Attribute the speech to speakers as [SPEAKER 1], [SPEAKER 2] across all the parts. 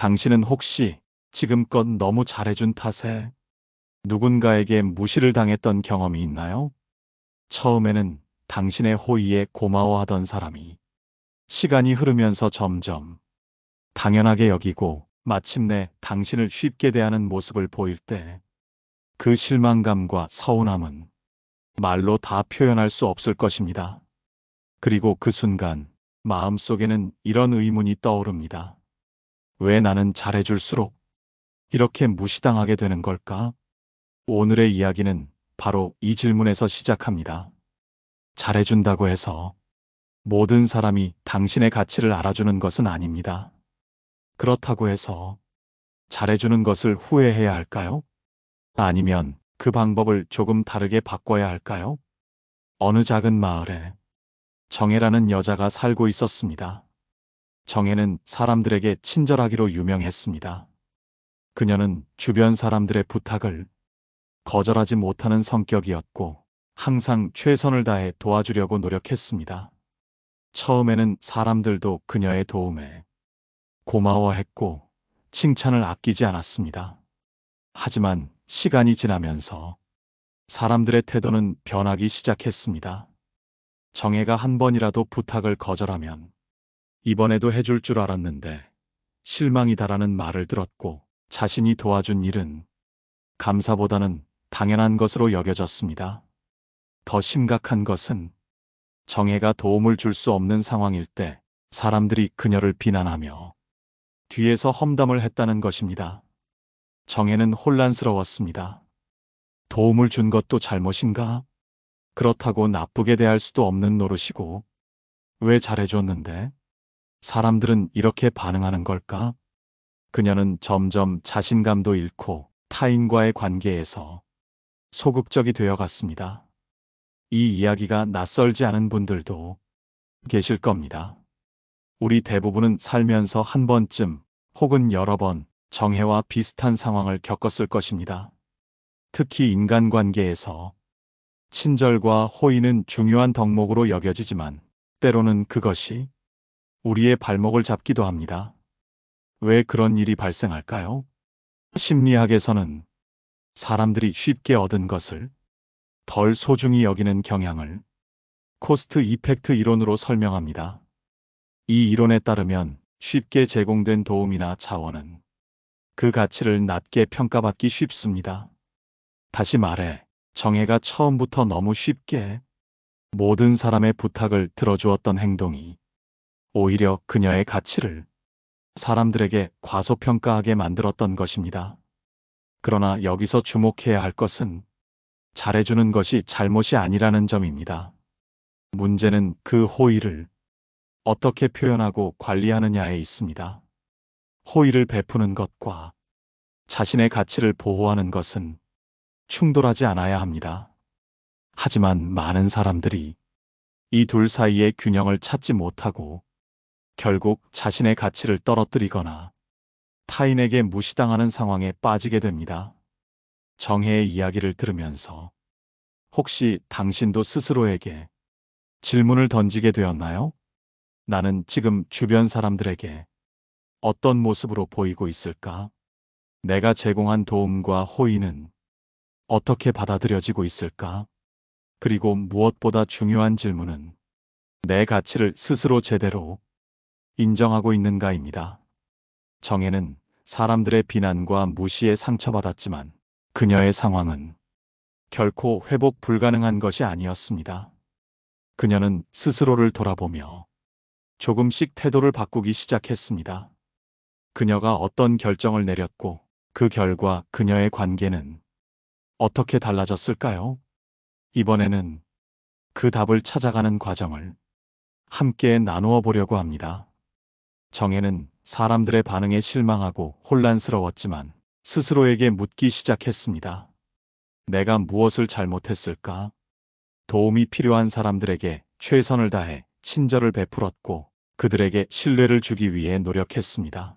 [SPEAKER 1] 당신은 혹시 지금껏 너무 잘해준 탓에 누군가에게 무시를 당했던 경험이 있나요? 처음에는 당신의 호의에 고마워하던 사람이 시간이 흐르면서 점점 당연하게 여기고 마침내 당신을 쉽게 대하는 모습을 보일 때 그 실망감과 서운함은 말로 다 표현할 수 없을 것입니다. 그리고 그 순간 마음속에는 이런 의문이 떠오릅니다. 왜 나는 잘해줄수록 이렇게 무시당하게 되는 걸까? 오늘의 이야기는 바로 이 질문에서 시작합니다. 잘해준다고 해서 모든 사람이 당신의 가치를 알아주는 것은 아닙니다. 그렇다고 해서 잘해주는 것을 후회해야 할까요? 아니면 그 방법을 조금 다르게 바꿔야 할까요? 어느 작은 마을에 정혜라는 여자가 살고 있었습니다. 정혜는 사람들에게 친절하기로 유명했습니다. 그녀는 주변 사람들의 부탁을 거절하지 못하는 성격이었고 항상 최선을 다해 도와주려고 노력했습니다. 처음에는 사람들도 그녀의 도움에 고마워했고 칭찬을 아끼지 않았습니다. 하지만 시간이 지나면서 사람들의 태도는 변하기 시작했습니다. 정혜가 한 번이라도 부탁을 거절하면 이번에도 해줄 줄 알았는데 실망이다라는 말을 들었고 자신이 도와준 일은 감사보다는 당연한 것으로 여겨졌습니다. 더 심각한 것은 정혜가 도움을 줄 수 없는 상황일 때 사람들이 그녀를 비난하며 뒤에서 험담을 했다는 것입니다. 정혜는 혼란스러웠습니다. 도움을 준 것도 잘못인가? 그렇다고 나쁘게 대할 수도 없는 노릇이고 왜 잘해줬는데 사람들은 이렇게 반응하는 걸까? 그녀는 점점 자신감도 잃고 타인과의 관계에서 소극적이 되어 갔습니다. 이 이야기가 낯설지 않은 분들도 계실 겁니다. 우리 대부분은 살면서 한 번쯤 혹은 여러 번 정혜와 비슷한 상황을 겪었을 것입니다. 특히 인간관계에서 친절과 호의는 중요한 덕목으로 여겨지지만 때로는 그것이 우리의 발목을 잡기도 합니다. 왜 그런 일이 발생할까요? 심리학에서는 사람들이 쉽게 얻은 것을 덜 소중히 여기는 경향을 코스트 이펙트 이론으로 설명합니다. 이 이론에 따르면 쉽게 제공된 도움이나 자원은 그 가치를 낮게 평가받기 쉽습니다. 다시 말해, 정혜가 처음부터 너무 쉽게 모든 사람의 부탁을 들어주었던 행동이 오히려 그녀의 가치를 사람들에게 과소평가하게 만들었던 것입니다. 그러나 여기서 주목해야 할 것은 잘해주는 것이 잘못이 아니라는 점입니다. 문제는 그 호의를 어떻게 표현하고 관리하느냐에 있습니다. 호의를 베푸는 것과 자신의 가치를 보호하는 것은 충돌하지 않아야 합니다. 하지만 많은 사람들이 이 둘 사이의 균형을 찾지 못하고 결국 자신의 가치를 떨어뜨리거나 타인에게 무시당하는 상황에 빠지게 됩니다. 정혜의 이야기를 들으면서 혹시 당신도 스스로에게 질문을 던지게 되었나요? 나는 지금 주변 사람들에게 어떤 모습으로 보이고 있을까? 내가 제공한 도움과 호의는 어떻게 받아들여지고 있을까? 그리고 무엇보다 중요한 질문은 내 가치를 스스로 제대로 인정하고 있는가입니다. 정혜는 사람들의 비난과 무시에 상처받았지만 그녀의 상황은 결코 회복 불가능한 것이 아니었습니다. 그녀는 스스로를 돌아보며 조금씩 태도를 바꾸기 시작했습니다. 그녀가 어떤 결정을 내렸고 그 결과 그녀의 관계는 어떻게 달라졌을까요? 이번에는 그 답을 찾아가는 과정을 함께 나누어 보려고 합니다. 정혜는 사람들의 반응에 실망하고 혼란스러웠지만 스스로에게 묻기 시작했습니다. 내가 무엇을 잘못했을까? 도움이 필요한 사람들에게 최선을 다해 친절을 베풀었고 그들에게 신뢰를 주기 위해 노력했습니다.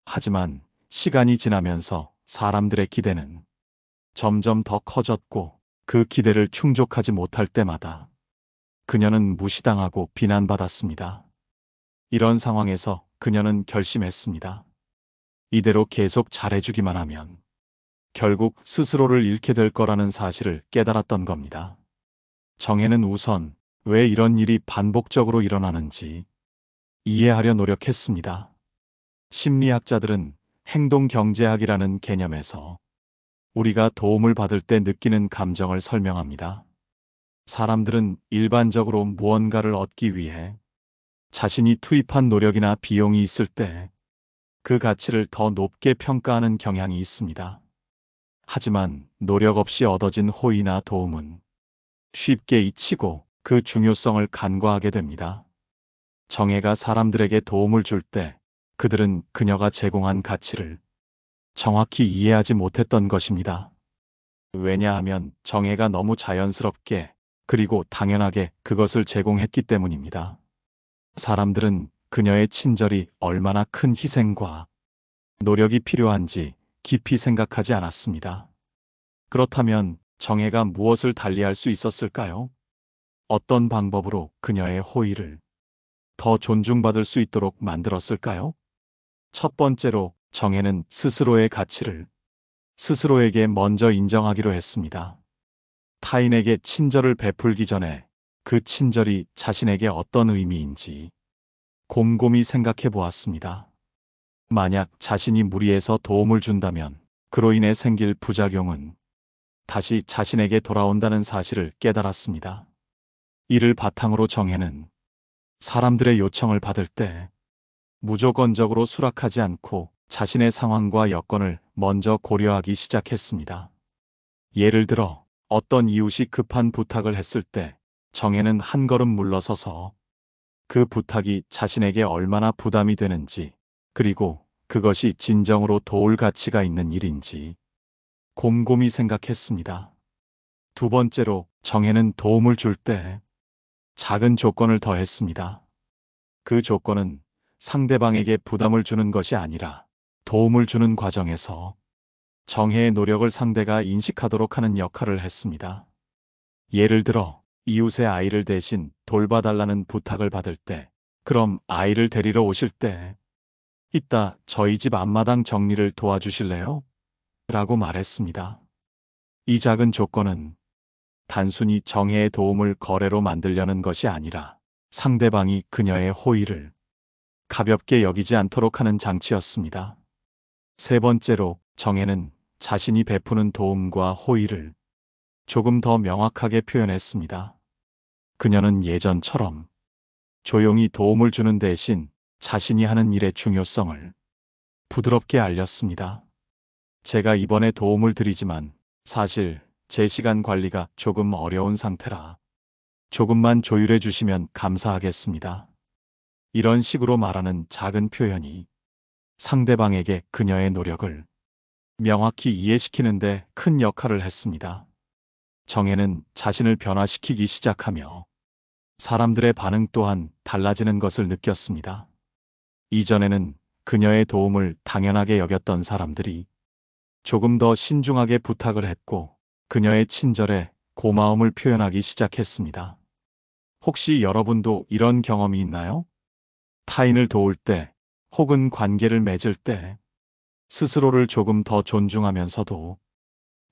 [SPEAKER 1] 하지만 시간이 지나면서 사람들의 기대는 점점 더 커졌고 그 기대를 충족하지 못할 때마다 그녀는 무시당하고 비난받았습니다. 이런 상황에서 그녀는 결심했습니다. 이대로 계속 잘해주기만 하면 결국 스스로를 잃게 될 거라는 사실을 깨달았던 겁니다. 정혜는 우선 왜 이런 일이 반복적으로 일어나는지 이해하려 노력했습니다. 심리학자들은 행동경제학이라는 개념에서 우리가 도움을 받을 때 느끼는 감정을 설명합니다. 사람들은 일반적으로 무언가를 얻기 위해 자신이 투입한 노력이나 비용이 있을 때 그 가치를 더 높게 평가하는 경향이 있습니다. 하지만 노력 없이 얻어진 호의나 도움은 쉽게 잊히고 그 중요성을 간과하게 됩니다. 정혜가 사람들에게 도움을 줄 때 그들은 그녀가 제공한 가치를 정확히 이해하지 못했던 것입니다. 왜냐하면 정혜가 너무 자연스럽게 그리고 당연하게 그것을 제공했기 때문입니다. 사람들은 그녀의 친절이 얼마나 큰 희생과 노력이 필요한지 깊이 생각하지 않았습니다. 그렇다면 정혜가 무엇을 달리할 수 있었을까요? 어떤 방법으로 그녀의 호의를 더 존중받을 수 있도록 만들었을까요? 첫 번째로 정혜는 스스로의 가치를 스스로에게 먼저 인정하기로 했습니다. 타인에게 친절을 베풀기 전에 그 친절이 자신에게 어떤 의미인지 곰곰이 생각해 보았습니다. 만약 자신이 무리해서 도움을 준다면 그로 인해 생길 부작용은 다시 자신에게 돌아온다는 사실을 깨달았습니다. 이를 바탕으로 정혜는 사람들의 요청을 받을 때 무조건적으로 수락하지 않고 자신의 상황과 여건을 먼저 고려하기 시작했습니다. 예를 들어 어떤 이웃이 급한 부탁을 했을 때 정혜는 한 걸음 물러서서 그 부탁이 자신에게 얼마나 부담이 되는지 그리고 그것이 진정으로 도울 가치가 있는 일인지 곰곰이 생각했습니다. 두 번째로 정혜는 도움을 줄 때 작은 조건을 더했습니다. 그 조건은 상대방에게 부담을 주는 것이 아니라 도움을 주는 과정에서 정혜의 노력을 상대가 인식하도록 하는 역할을 했습니다. 예를 들어 이웃의 아이를 대신 돌봐달라는 부탁을 받을 때, 그럼 아이를 데리러 오실 때 이따 저희 집 앞마당 정리를 도와주실래요? 라고 말했습니다. 이 작은 조건은 단순히 정혜의 도움을 거래로 만들려는 것이 아니라 상대방이 그녀의 호의를 가볍게 여기지 않도록 하는 장치였습니다. 세 번째로 정혜는 자신이 베푸는 도움과 호의를 조금 더 명확하게 표현했습니다. 그녀는 예전처럼 조용히 도움을 주는 대신 자신이 하는 일의 중요성을 부드럽게 알렸습니다. 제가 이번에 도움을 드리지만 사실 제 시간 관리가 조금 어려운 상태라 조금만 조율해 주시면 감사하겠습니다. 이런 식으로 말하는 작은 표현이 상대방에게 그녀의 노력을 명확히 이해시키는데 큰 역할을 했습니다. 정혜는 자신을 변화시키기 시작하며 사람들의 반응 또한 달라지는 것을 느꼈습니다. 이전에는 그녀의 도움을 당연하게 여겼던 사람들이 조금 더 신중하게 부탁을 했고 그녀의 친절에 고마움을 표현하기 시작했습니다. 혹시 여러분도 이런 경험이 있나요? 타인을 도울 때 혹은 관계를 맺을 때 스스로를 조금 더 존중하면서도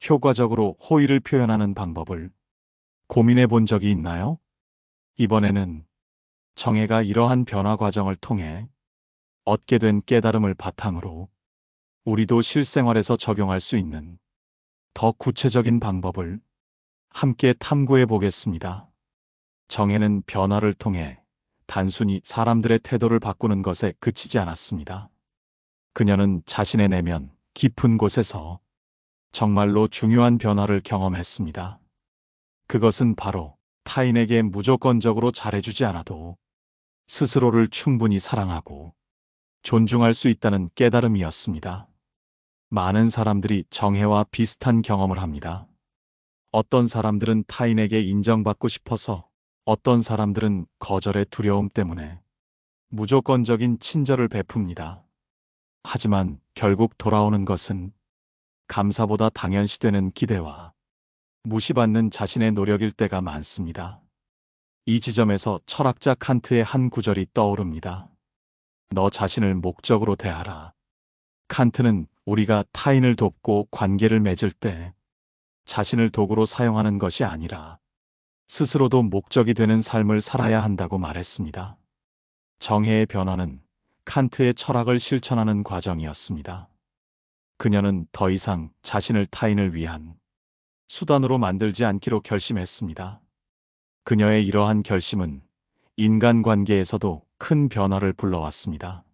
[SPEAKER 1] 효과적으로 호의를 표현하는 방법을 고민해 본 적이 있나요? 이번에는 정혜가 이러한 변화 과정을 통해 얻게 된 깨달음을 바탕으로 우리도 실생활에서 적용할 수 있는 더 구체적인 방법을 함께 탐구해 보겠습니다. 정혜는 변화를 통해 단순히 사람들의 태도를 바꾸는 것에 그치지 않았습니다. 그녀는 자신의 내면 깊은 곳에서 정말로 중요한 변화를 경험했습니다. 그것은 바로 타인에게 무조건적으로 잘해주지 않아도 스스로를 충분히 사랑하고 존중할 수 있다는 깨달음이었습니다. 많은 사람들이 정혜와 비슷한 경험을 합니다. 어떤 사람들은 타인에게 인정받고 싶어서, 어떤 사람들은 거절의 두려움 때문에 무조건적인 친절을 베풉니다. 하지만 결국 돌아오는 것은 감사보다 당연시되는 기대와 무시받는 자신의 노력일 때가 많습니다. 이 지점에서 철학자 칸트의 한 구절이 떠오릅니다. 너 자신을 목적으로 대하라. 칸트는 우리가 타인을 돕고 관계를 맺을 때 자신을 도구로 사용하는 것이 아니라 스스로도 목적이 되는 삶을 살아야 한다고 말했습니다. 정해의 변화는 칸트의 철학을 실천하는 과정이었습니다. 그녀는 더 이상 자신을 타인을 위한 수단으로 만들지 않기로 결심했습니다. 그녀의 이러한 결심은 인간관계에서도 큰 변화를 불러왔습니다.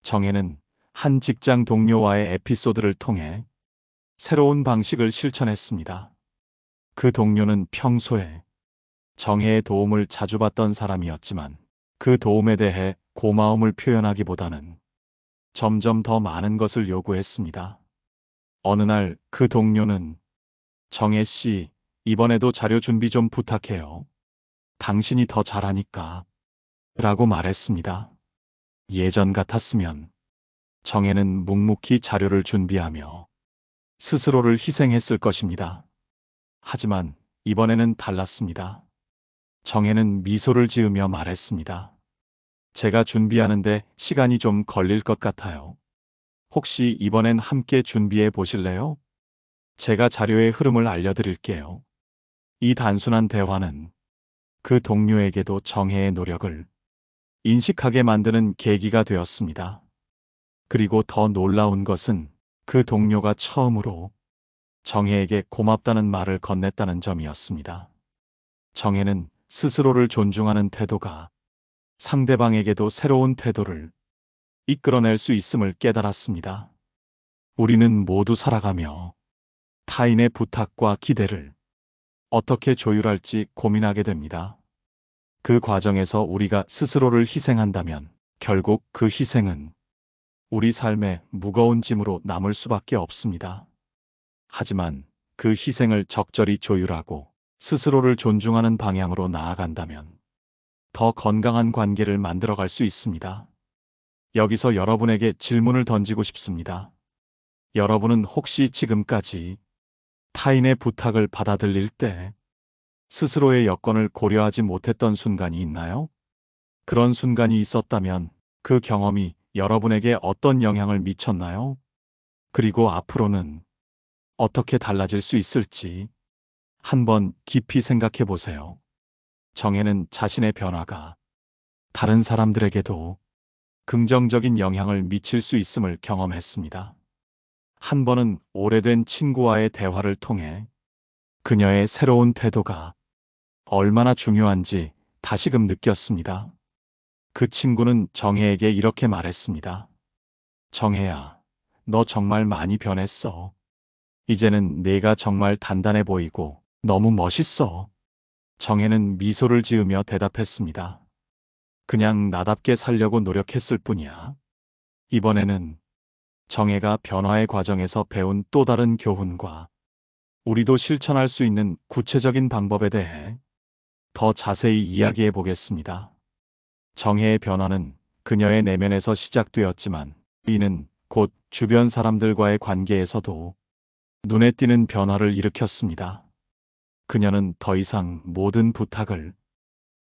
[SPEAKER 1] 정혜는 한 직장 동료와의 에피소드를 통해 새로운 방식을 실천했습니다. 그 동료는 평소에 정혜의 도움을 자주 받던 사람이었지만 그 도움에 대해 고마움을 표현하기보다는 점점 더 많은 것을 요구했습니다. 어느 날 그 동료는 정혜 씨, 이번에도 자료 준비 좀 부탁해요. 당신이 더 잘하니까. 라고 말했습니다. 예전 같았으면 정혜는 묵묵히 자료를 준비하며 스스로를 희생했을 것입니다. 하지만 이번에는 달랐습니다. 정혜는 미소를 지으며 말했습니다. 제가 준비하는데 시간이 좀 걸릴 것 같아요. 혹시 이번엔 함께 준비해 보실래요? 제가 자료의 흐름을 알려드릴게요. 이 단순한 대화는 그 동료에게도 정혜의 노력을 인식하게 만드는 계기가 되었습니다. 그리고 더 놀라운 것은 그 동료가 처음으로 정혜에게 고맙다는 말을 건넸다는 점이었습니다. 정혜는 스스로를 존중하는 태도가 상대방에게도 새로운 태도를 이끌어낼 수 있음을 깨달았습니다. 우리는 모두 살아가며 타인의 부탁과 기대를 어떻게 조율할지 고민하게 됩니다. 그 과정에서 우리가 스스로를 희생한다면 결국 그 희생은 우리 삶에 무거운 짐으로 남을 수밖에 없습니다. 하지만 그 희생을 적절히 조율하고 스스로를 존중하는 방향으로 나아간다면 더 건강한 관계를 만들어갈 수 있습니다. 여기서 여러분에게 질문을 던지고 싶습니다. 여러분은 혹시 지금까지 타인의 부탁을 받아들일 때 스스로의 여건을 고려하지 못했던 순간이 있나요? 그런 순간이 있었다면 그 경험이 여러분에게 어떤 영향을 미쳤나요? 그리고 앞으로는 어떻게 달라질 수 있을지 한번 깊이 생각해 보세요. 정혜는 자신의 변화가 다른 사람들에게도 긍정적인 영향을 미칠 수 있음을 경험했습니다. 한 번은 오래된 친구와의 대화를 통해 그녀의 새로운 태도가 얼마나 중요한지 다시금 느꼈습니다. 그 친구는 정혜에게 이렇게 말했습니다. 정혜야, 너 정말 많이 변했어. 이제는 내가 정말 단단해 보이고 너무 멋있어. 정혜는 미소를 지으며 대답했습니다. 그냥 나답게 살려고 노력했을 뿐이야. 이번에는 정혜가 변화의 과정에서 배운 또 다른 교훈과 우리도 실천할 수 있는 구체적인 방법에 대해 더 자세히 이야기해 보겠습니다. 정혜의 변화는 그녀의 내면에서 시작되었지만 이는 곧 주변 사람들과의 관계에서도 눈에 띄는 변화를 일으켰습니다. 그녀는 더 이상 모든 부탁을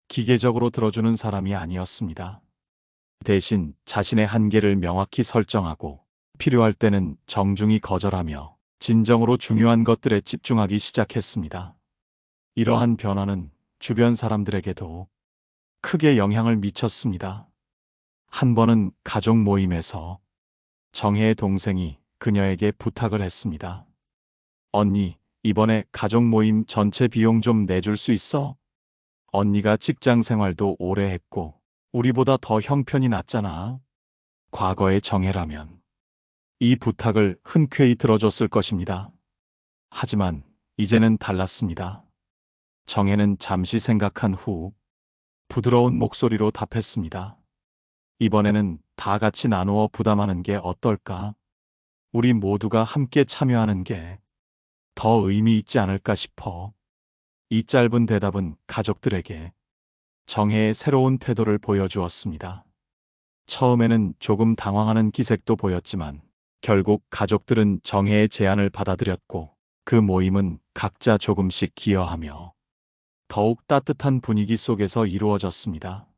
[SPEAKER 1] 기계적으로 들어주는 사람이 아니었습니다. 대신 자신의 한계를 명확히 설정하고 필요할 때는 정중히 거절하며 진정으로 중요한 것들에 집중하기 시작했습니다. 이러한 변화는 주변 사람들에게도 크게 영향을 미쳤습니다. 한 번은 가족 모임에서 정혜의 동생이 그녀에게 부탁을 했습니다. 언니, 이번에 가족 모임 전체 비용 좀 내줄 수 있어? 언니가 직장 생활도 오래 했고 우리보다 더 형편이 낮잖아. 과거의 정혜라면 이 부탁을 흔쾌히 들어줬을 것입니다. 하지만 이제는 달랐습니다. 정혜는 잠시 생각한 후 부드러운 목소리로 답했습니다. 이번에는 다 같이 나누어 부담하는 게 어떨까? 우리 모두가 함께 참여하는 게 더 의미 있지 않을까 싶어. 이 짧은 대답은 가족들에게 정혜의 새로운 태도를 보여주었습니다. 처음에는 조금 당황하는 기색도 보였지만 결국 가족들은 정혜의 제안을 받아들였고 그 모임은 각자 조금씩 기여하며 더욱 따뜻한 분위기 속에서 이루어졌습니다.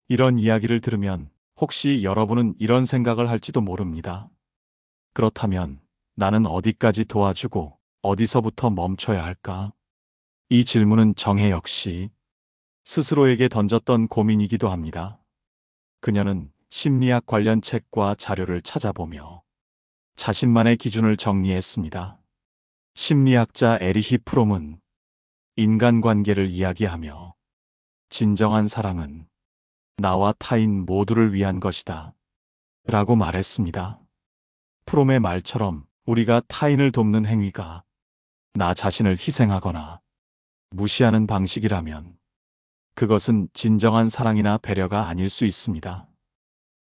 [SPEAKER 1] 이런 이야기를 들으면 혹시 여러분은 이런 생각을 할지도 모릅니다. 그렇다면 나는 어디까지 도와주고 어디서부터 멈춰야 할까? 이 질문은 정혜 역시 스스로에게 던졌던 고민이기도 합니다. 그녀는 심리학 관련 책과 자료를 찾아보며 자신만의 기준을 정리했습니다. 심리학자 에리히 프롬은 인간관계를 이야기하며 진정한 사랑은 나와 타인 모두를 위한 것이다 라고 말했습니다. 프롬의 말처럼 우리가 타인을 돕는 행위가 나 자신을 희생하거나 무시하는 방식이라면 그것은 진정한 사랑이나 배려가 아닐 수 있습니다.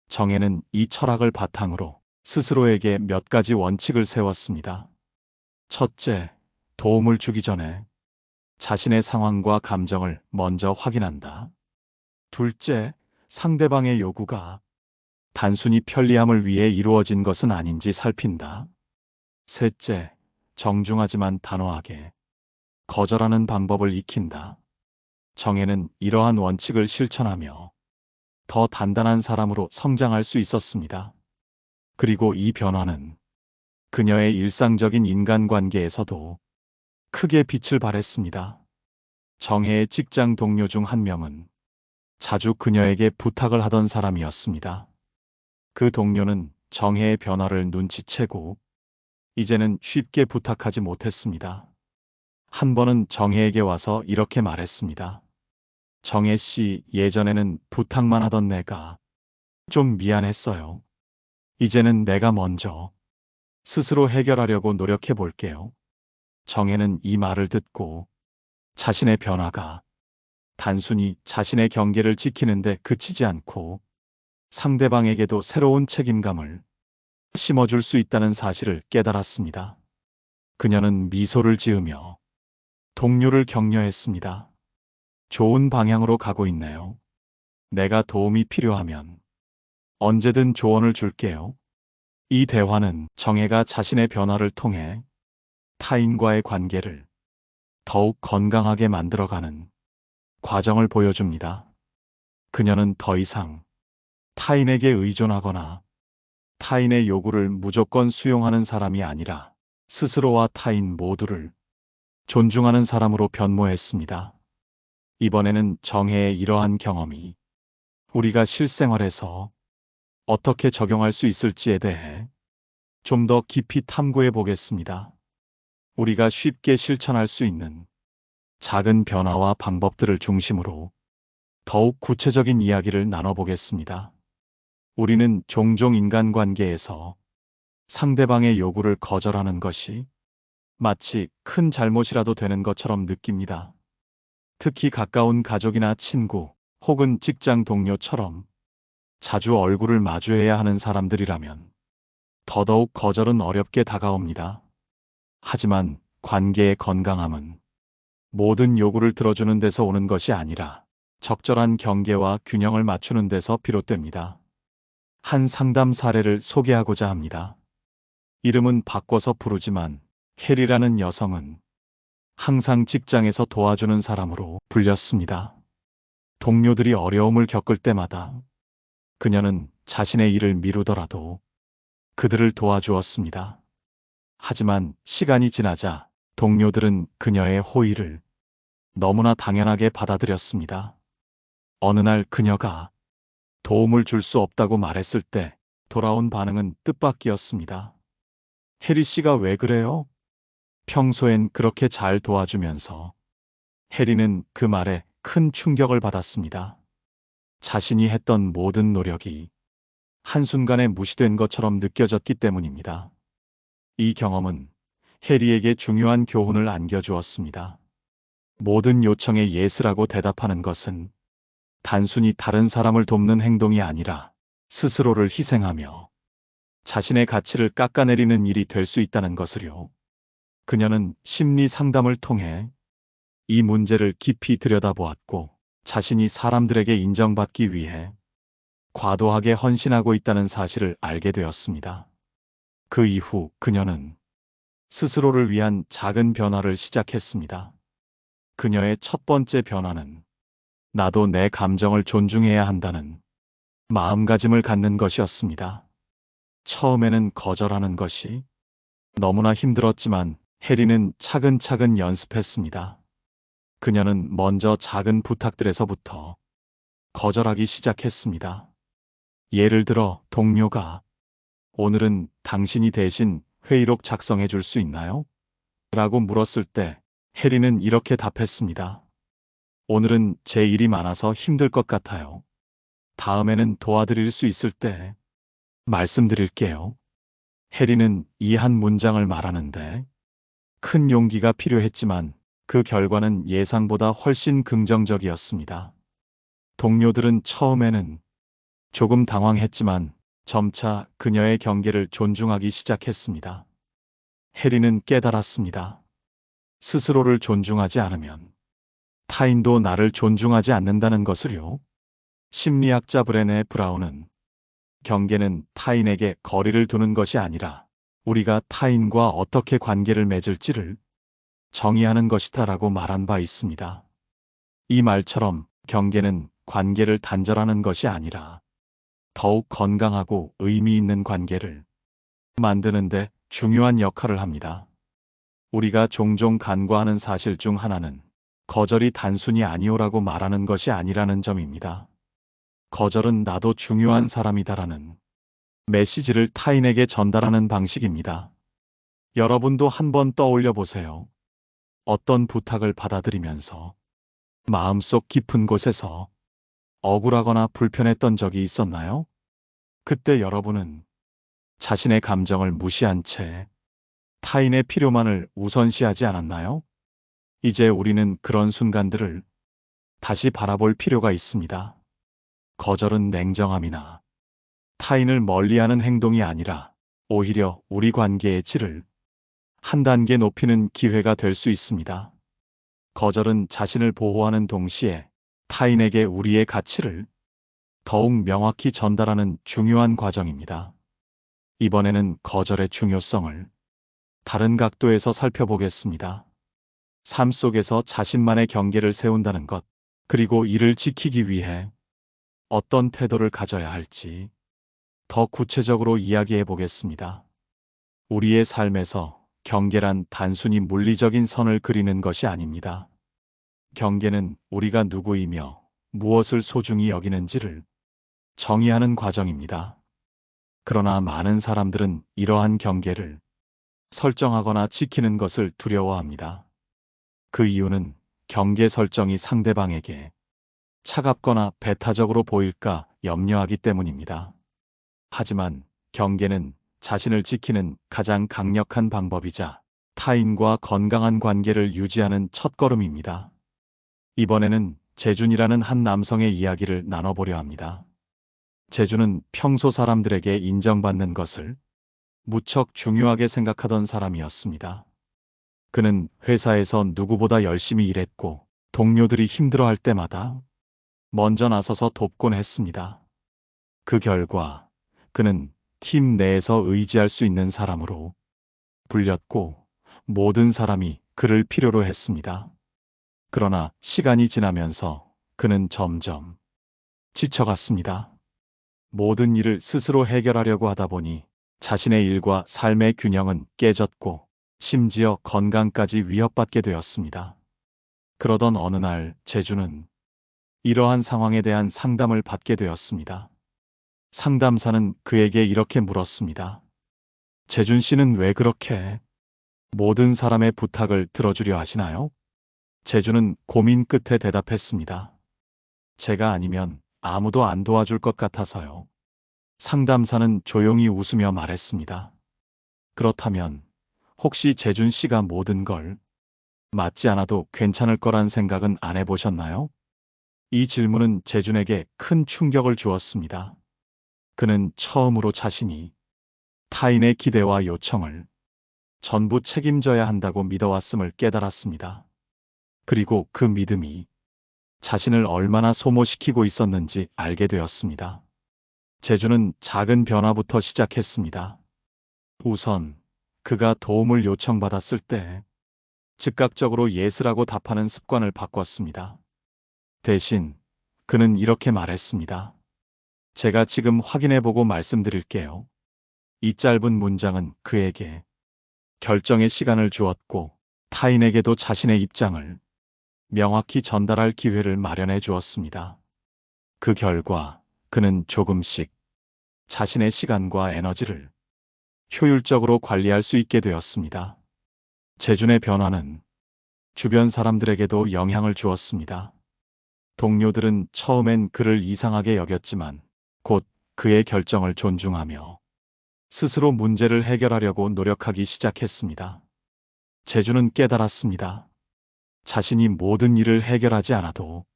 [SPEAKER 1] 정혜는 이 철학을 바탕으로 스스로에게 몇 가지 원칙을 세웠습니다. 첫째, 도움을 주기 전에 자신의 상황과 감정을 먼저 확인한다. 둘째, 상대방의 요구가 단순히 편리함을 위해 이루어진 것은 아닌지 살핀다. 셋째, 정중하지만 단호하게 거절하는 방법을 익힌다. 정혜는 이러한 원칙을 실천하며 더 단단한 사람으로 성장할 수 있었습니다. 그리고 이 변화는 그녀의 일상적인 인간관계에서도 크게 빛을 발했습니다. 정혜의 직장 동료 중 한 명은 자주 그녀에게 부탁을 하던 사람이었습니다. 그 동료는 정혜의 변화를 눈치채고 이제는 쉽게 부탁하지 못했습니다. 한 번은 정혜에게 와서 이렇게 말했습니다. 정혜 씨, 예전에는 부탁만 하던 내가 좀 미안했어요. 이제는 내가 먼저 스스로 해결하려고 노력해 볼게요. 정혜는 이 말을 듣고 자신의 변화가 단순히 자신의 경계를 지키는데 그치지 않고 상대방에게도 새로운 책임감을 심어줄 수 있다는 사실을 깨달았습니다. 그녀는 미소를 지으며 동료를 격려했습니다. 좋은 방향으로 가고 있네요. 내가 도움이 필요하면 언제든 조언을 줄게요. 이 대화는 정혜가 자신의 변화를 통해 타인과의 관계를 더욱 건강하게 만들어가는 과정을 보여줍니다. 그녀는 더 이상 타인에게 의존하거나 타인의 요구를 무조건 수용하는 사람이 아니라 스스로와 타인 모두를 존중하는 사람으로 변모했습니다. 이번에는 정혜의 이러한 경험이 우리가 실생활에서 어떻게 적용할 수 있을지에 대해 좀 더 깊이 탐구해 보겠습니다. 우리가 쉽게 실천할 수 있는 작은 변화와 방법들을 중심으로 더욱 구체적인 이야기를 나눠보겠습니다. 우리는 종종 인간관계에서 상대방의 요구를 거절하는 것이 마치 큰 잘못이라도 되는 것처럼 느낍니다. 특히 가까운 가족이나 친구 혹은 직장 동료처럼 자주 얼굴을 마주해야 하는 사람들이라면 더더욱 거절은 어렵게 다가옵니다. 하지만 관계의 건강함은 모든 요구를 들어주는 데서 오는 것이 아니라 적절한 경계와 균형을 맞추는 데서 비롯됩니다. 한 상담 사례를 소개하고자 합니다. 이름은 바꿔서 부르지만 혜리라는 여성은 항상 직장에서 도와주는 사람으로 불렸습니다. 동료들이 어려움을 겪을 때마다 그녀는 자신의 일을 미루더라도 그들을 도와주었습니다. 하지만 시간이 지나자 동료들은 그녀의 호의를 너무나 당연하게 받아들였습니다. 어느 날 그녀가 도움을 줄 수 없다고 말했을 때 돌아온 반응은 뜻밖이었습니다. 혜리 씨가 왜 그래요? 평소엔 그렇게 잘 도와주면서. 혜리는 그 말에 큰 충격을 받았습니다. 자신이 했던 모든 노력이 한순간에 무시된 것처럼 느껴졌기 때문입니다. 이 경험은 혜리에게 중요한 교훈을 안겨주었습니다. 모든 요청에 예스라고 대답하는 것은 단순히 다른 사람을 돕는 행동이 아니라 스스로를 희생하며 자신의 가치를 깎아내리는 일이 될 수 있다는 것을요. 그녀는 심리 상담을 통해 이 문제를 깊이 들여다보았고 자신이 사람들에게 인정받기 위해 과도하게 헌신하고 있다는 사실을 알게 되었습니다. 그 이후 그녀는 스스로를 위한 작은 변화를 시작했습니다. 그녀의 첫 번째 변화는 나도 내 감정을 존중해야 한다는 마음가짐을 갖는 것이었습니다. 처음에는 거절하는 것이 너무나 힘들었지만 해리는 차근차근 연습했습니다. 그녀는 먼저 작은 부탁들에서부터 거절하기 시작했습니다. 예를 들어 동료가 오늘은 당신이 대신 회의록 작성해 줄 수 있나요? 라고 물었을 때 해리는 이렇게 답했습니다. 오늘은 제 일이 많아서 힘들 것 같아요. 다음에는 도와드릴 수 있을 때 말씀드릴게요. 해리는 이 한 문장을 말하는데 큰 용기가 필요했지만 그 결과는 예상보다 훨씬 긍정적이었습니다. 동료들은 처음에는 조금 당황했지만 점차 그녀의 경계를 존중하기 시작했습니다. 해리는 깨달았습니다. 스스로를 존중하지 않으면 타인도 나를 존중하지 않는다는 것을요. 심리학자 브레네 브라운은 경계는 타인에게 거리를 두는 것이 아니라 우리가 타인과 어떻게 관계를 맺을지를 정의하는 것이다라고 말한 바 있습니다. 이 말처럼 경계는 관계를 단절하는 것이 아니라 더욱 건강하고 의미 있는 관계를 만드는데 중요한 역할을 합니다. 우리가 종종 간과하는 사실 중 하나는 거절이 단순히 아니오라고 말하는 것이 아니라는 점입니다. 거절은 나도 중요한 사람이다라는 메시지를 타인에게 전달하는 방식입니다. 여러분도 한번 떠올려 보세요. 어떤 부탁을 받아들이면서 마음속 깊은 곳에서 억울하거나 불편했던 적이 있었나요? 그때 여러분은 자신의 감정을 무시한 채 타인의 필요만을 우선시하지 않았나요? 이제 우리는 그런 순간들을 다시 바라볼 필요가 있습니다. 거절은 냉정함이나 타인을 멀리하는 행동이 아니라 오히려 우리 관계의 질을 한 단계 높이는 기회가 될 수 있습니다. 거절은 자신을 보호하는 동시에 타인에게 우리의 가치를 더욱 명확히 전달하는 중요한 과정입니다. 이번에는 거절의 중요성을 다른 각도에서 살펴보겠습니다. 삶 속에서 자신만의 경계를 세운다는 것, 그리고 이를 지키기 위해 어떤 태도를 가져야 할지 더 구체적으로 이야기해 보겠습니다. 우리의 삶에서 경계란 단순히 물리적인 선을 그리는 것이 아닙니다. 경계는 우리가 누구이며 무엇을 소중히 여기는지를 정의하는 과정입니다. 그러나 많은 사람들은 이러한 경계를 설정하거나 지키는 것을 두려워합니다. 그 이유는 경계 설정이 상대방에게 차갑거나 배타적으로 보일까 염려하기 때문입니다. 하지만 경계는 자신을 지키는 가장 강력한 방법이자 타인과 건강한 관계를 유지하는 첫걸음입니다. 이번에는 재준이라는 한 남성의 이야기를 나눠보려 합니다. 재준은 평소 사람들에게 인정받는 것을 무척 중요하게 생각하던 사람이었습니다. 그는 회사에서 누구보다 열심히 일했고 동료들이 힘들어할 때마다 먼저 나서서 돕곤 했습니다. 그 결과 그는 팀 내에서 의지할 수 있는 사람으로 불렸고 모든 사람이 그를 필요로 했습니다. 그러나 시간이 지나면서 그는 점점 지쳐갔습니다. 모든 일을 스스로 해결하려고 하다 보니 자신의 일과 삶의 균형은 깨졌고 심지어 건강까지 위협받게 되었습니다. 그러던 어느 날 재준은 이러한 상황에 대한 상담을 받게 되었습니다. 상담사는 그에게 이렇게 물었습니다. 재준 씨는 왜 그렇게 모든 사람의 부탁을 들어주려 하시나요? 재준은 고민 끝에 대답했습니다. 제가 아니면 아무도 안 도와줄 것 같아서요. 상담사는 조용히 웃으며 말했습니다. 그렇다면 혹시 재준 씨가 모든 걸 맡지 않아도 괜찮을 거란 생각은 안 해보셨나요? 이 질문은 재준에게 큰 충격을 주었습니다. 그는 처음으로 자신이 타인의 기대와 요청을 전부 책임져야 한다고 믿어왔음을 깨달았습니다. 그리고 그 믿음이 자신을 얼마나 소모시키고 있었는지 알게 되었습니다. 재준은 작은 변화부터 시작했습니다. 우선 그가 도움을 요청받았을 때 즉각적으로 예스라고 답하는 습관을 바꿨습니다. 대신 그는 이렇게 말했습니다. 제가 지금 확인해보고 말씀드릴게요. 이 짧은 문장은 그에게 결정의 시간을 주었고 타인에게도 자신의 입장을 명확히 전달할 기회를 마련해 주었습니다. 그 결과 그는 조금씩 자신의 시간과 에너지를 효율적으로 관리할 수 있게 되었습니다. 재준의 변화는 주변 사람들에게도 영향을 주었습니다. 동료들은 처음엔 그를 이상하게 여겼지만 곧 그의 결정을 존중하며 스스로 문제를 해결하려고 노력하기 시작했습니다. 재준은 깨달았습니다. 자신이 모든 일을 해결하지 않아도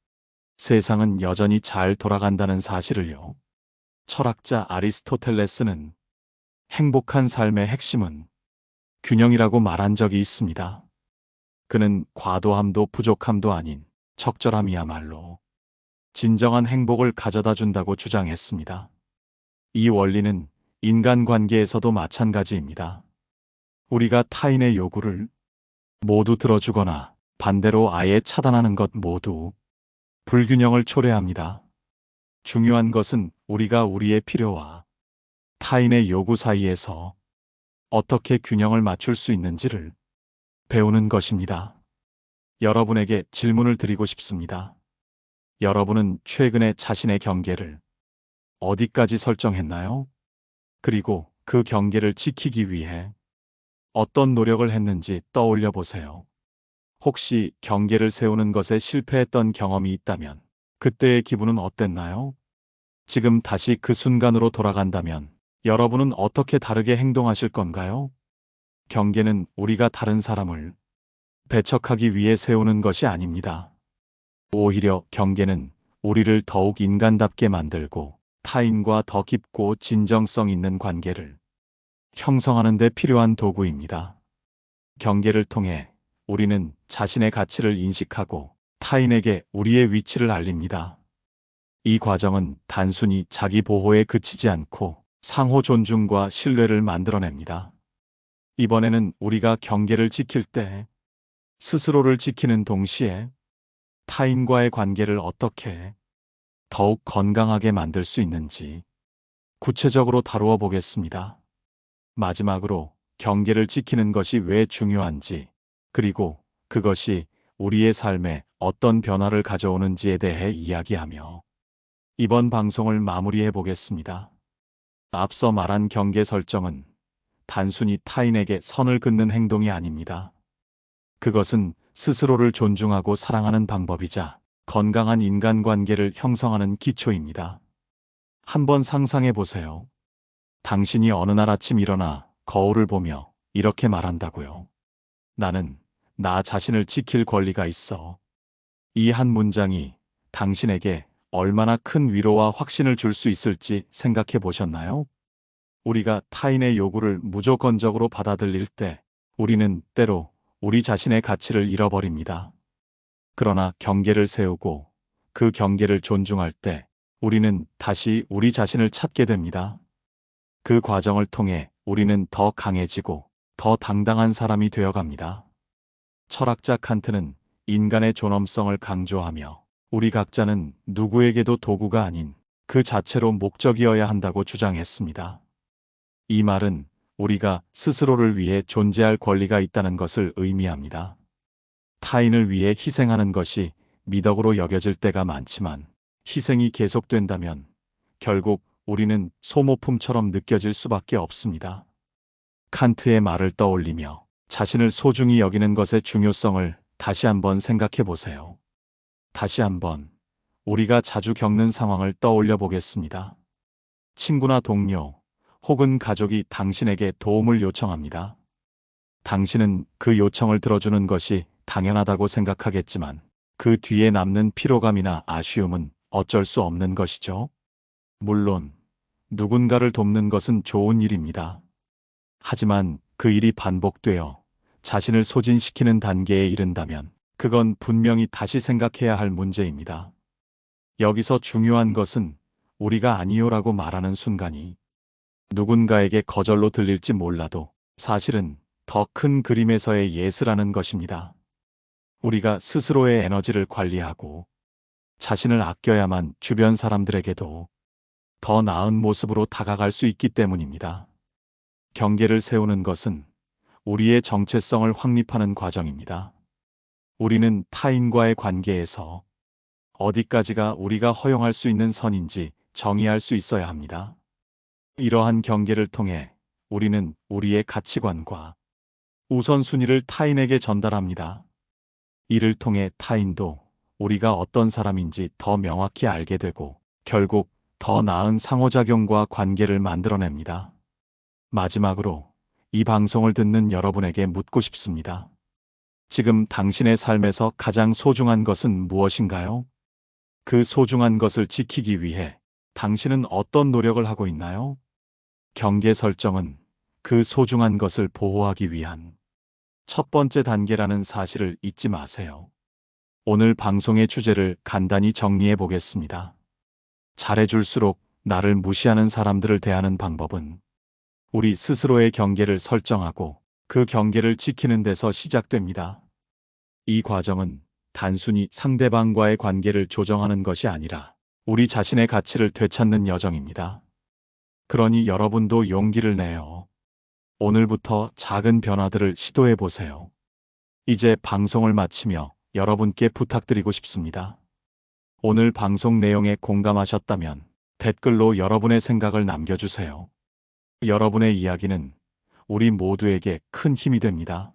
[SPEAKER 1] 세상은 여전히 잘 돌아간다는 사실을요. 철학자 아리스토텔레스는 행복한 삶의 핵심은 균형이라고 말한 적이 있습니다. 그는 과도함도 부족함도 아닌 적절함이야말로 진정한 행복을 가져다 준다고 주장했습니다. 이 원리는 인간관계에서도 마찬가지입니다. 우리가 타인의 요구를 모두 들어주거나 반대로 아예 차단하는 것 모두 불균형을 초래합니다. 중요한 것은 우리가 우리의 필요와 타인의 요구 사이에서 어떻게 균형을 맞출 수 있는지를 배우는 것입니다. 여러분에게 질문을 드리고 싶습니다. 여러분은 최근에 자신의 경계를 어디까지 설정했나요? 그리고 그 경계를 지키기 위해 어떤 노력을 했는지 떠올려 보세요. 혹시 경계를 세우는 것에 실패했던 경험이 있다면 그때의 기분은 어땠나요? 지금 다시 그 순간으로 돌아간다면 여러분은 어떻게 다르게 행동하실 건가요? 경계는 우리가 다른 사람을 배척하기 위해 세우는 것이 아닙니다. 오히려 경계는 우리를 더욱 인간답게 만들고 타인과 더 깊고 진정성 있는 관계를 형성하는 데 필요한 도구입니다. 경계를 통해 우리는 자신의 가치를 인식하고 타인에게 우리의 위치를 알립니다. 이 과정은 단순히 자기 보호에 그치지 않고 상호 존중과 신뢰를 만들어냅니다. 이번에는 우리가 경계를 지킬 때 스스로를 지키는 동시에 타인과의 관계를 어떻게 더욱 건강하게 만들 수 있는지 구체적으로 다루어 보겠습니다. 마지막으로 경계를 지키는 것이 왜 중요한지, 그리고 그것이 우리의 삶에 어떤 변화를 가져오는지에 대해 이야기하며 이번 방송을 마무리해 보겠습니다. 앞서 말한 경계 설정은 단순히 타인에게 선을 긋는 행동이 아닙니다. 그것은 스스로를 존중하고 사랑하는 방법이자 건강한 인간관계를 형성하는 기초입니다. 한번 상상해 보세요. 당신이 어느 날 아침 일어나 거울을 보며 이렇게 말한다고요. 나는 나 자신을 지킬 권리가 있어. 이 한 문장이 당신에게 얼마나 큰 위로와 확신을 줄 수 있을지 생각해 보셨나요? 우리가 타인의 요구를 무조건적으로 받아들일 때 우리는 때로 우리 자신의 가치를 잃어버립니다. 그러나 경계를 세우고 그 경계를 존중할 때 우리는 다시 우리 자신을 찾게 됩니다. 그 과정을 통해 우리는 더 강해지고 더 당당한 사람이 되어갑니다. 철학자 칸트는 인간의 존엄성을 강조하며 우리 각자는 누구에게도 도구가 아닌 그 자체로 목적이어야 한다고 주장했습니다. 이 말은 우리가 스스로를 위해 존재할 권리가 있다는 것을 의미합니다. 타인을 위해 희생하는 것이 미덕으로 여겨질 때가 많지만 희생이 계속된다면 결국 우리는 소모품처럼 느껴질 수밖에 없습니다. 칸트의 말을 떠올리며 자신을 소중히 여기는 것의 중요성을 다시 한번 생각해 보세요. 다시 한번 우리가 자주 겪는 상황을 떠올려 보겠습니다. 친구나 동료 혹은 가족이 당신에게 도움을 요청합니다. 당신은 그 요청을 들어주는 것이 당연하다고 생각하겠지만 그 뒤에 남는 피로감이나 아쉬움은 어쩔 수 없는 것이죠. 물론 누군가를 돕는 것은 좋은 일입니다. 하지만 그 일이 반복되어 자신을 소진시키는 단계에 이른다면 그건 분명히 다시 생각해야 할 문제입니다. 여기서 중요한 것은 우리가 아니요라고 말하는 순간이 누군가에게 거절로 들릴지 몰라도 사실은 더 큰 그림에서의 예스라는 것입니다. 우리가 스스로의 에너지를 관리하고 자신을 아껴야만 주변 사람들에게도 더 나은 모습으로 다가갈 수 있기 때문입니다. 경계를 세우는 것은 우리의 정체성을 확립하는 과정입니다. 우리는 타인과의 관계에서 어디까지가 우리가 허용할 수 있는 선인지 정의할 수 있어야 합니다. 이러한 경계를 통해 우리는 우리의 가치관과 우선순위를 타인에게 전달합니다. 이를 통해 타인도 우리가 어떤 사람인지 더 명확히 알게 되고 결국 더 나은 상호작용과 관계를 만들어냅니다. 마지막으로 이 방송을 듣는 여러분에게 묻고 싶습니다. 지금 당신의 삶에서 가장 소중한 것은 무엇인가요? 그 소중한 것을 지키기 위해 당신은 어떤 노력을 하고 있나요? 경계 설정은 그 소중한 것을 보호하기 위한 첫 번째 단계라는 사실을 잊지 마세요. 오늘 방송의 주제를 간단히 정리해 보겠습니다. 잘해줄수록 나를 무시하는 사람들을 대하는 방법은 우리 스스로의 경계를 설정하고 그 경계를 지키는 데서 시작됩니다. 이 과정은 단순히 상대방과의 관계를 조정하는 것이 아니라 우리 자신의 가치를 되찾는 여정입니다. 그러니 여러분도 용기를 내어 오늘부터 작은 변화들을 시도해 보세요. 이제 방송을 마치며 여러분께 부탁드리고 싶습니다. 오늘 방송 내용에 공감하셨다면 댓글로 여러분의 생각을 남겨주세요. 여러분의 이야기는 우리 모두에게 큰 힘이 됩니다.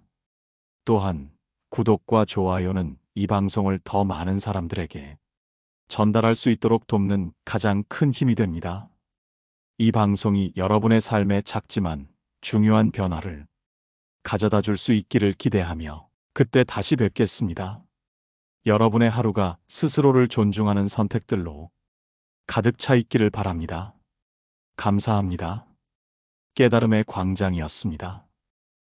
[SPEAKER 1] 또한 구독과 좋아요는 이 방송을 더 많은 사람들에게 전달할 수 있도록 돕는 가장 큰 힘이 됩니다. 이 방송이 여러분의 삶에 작지만 중요한 변화를 가져다 줄 수 있기를 기대하며 그때 다시 뵙겠습니다. 여러분의 하루가 스스로를 존중하는 선택들로 가득 차 있기를 바랍니다. 감사합니다. 깨달음의 광장이었습니다.